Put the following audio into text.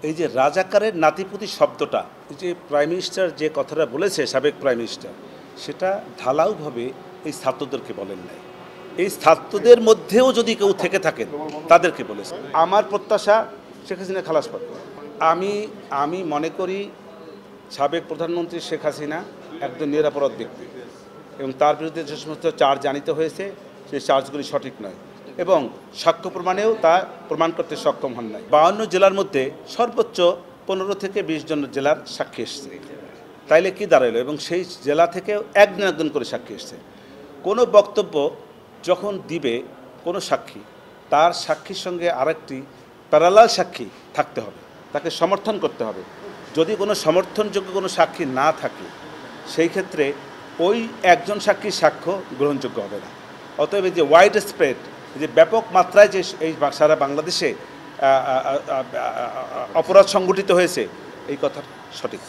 এই যে রাজাকারের নাতিপুতি শব্দটা, এই যে প্রাইম মিনিস্টার যে কথাটা বলেছে, সাবেক প্রাইম মিনিস্টার, সেটা ঢালাওভাবে এই ছাত্রদেরকে বলেন নাই। এই ছাত্রদের মধ্যেও যদি কেউ থেকে থাকেন তাদেরকে বলেছে। আমার প্রত্যাশা শেখ হাসিনা খালাস পাবে। আমি মনে করি সাবেক প্রধানমন্ত্রী শেখ হাসিনা একজন নিরাপরাধ ব্যক্তি এবং তার বিরুদ্ধে যে সমস্ত চার্জ আনিত হয়েছে সেই চার্জগুলি সঠিক নয় এবং সাক্ষ্য প্রমাণেও তা প্রমাণ করতে সক্ষম হন নাই। 52 জেলার মধ্যে সর্বোচ্চ 15 থেকে 20 জন জেলার সাক্ষী এসছে। তাইলে কি দাঁড়াইলো? এবং সেই জেলা থেকেও একজন করে সাক্ষী এসছে। কোনো বক্তব্য যখন দিবে কোনো সাক্ষী, তার সাক্ষীর সঙ্গে আরেকটি প্যারালাল সাক্ষী থাকতে হবে, তাকে সমর্থন করতে হবে। যদি কোনো সমর্থনযোগ্য কোনো সাক্ষী না থাকে সেই ক্ষেত্রে ওই একজন সাক্ষীর সাক্ষ্য গ্রহণযোগ্য হবে না। অতএব যে ওয়াইড স্প্রেড, যে ব্যাপক মাত্রায় যে এই সারা বাংলাদেশে অপরাধ সংগঠিত হয়েছে, এই কথা সঠিক।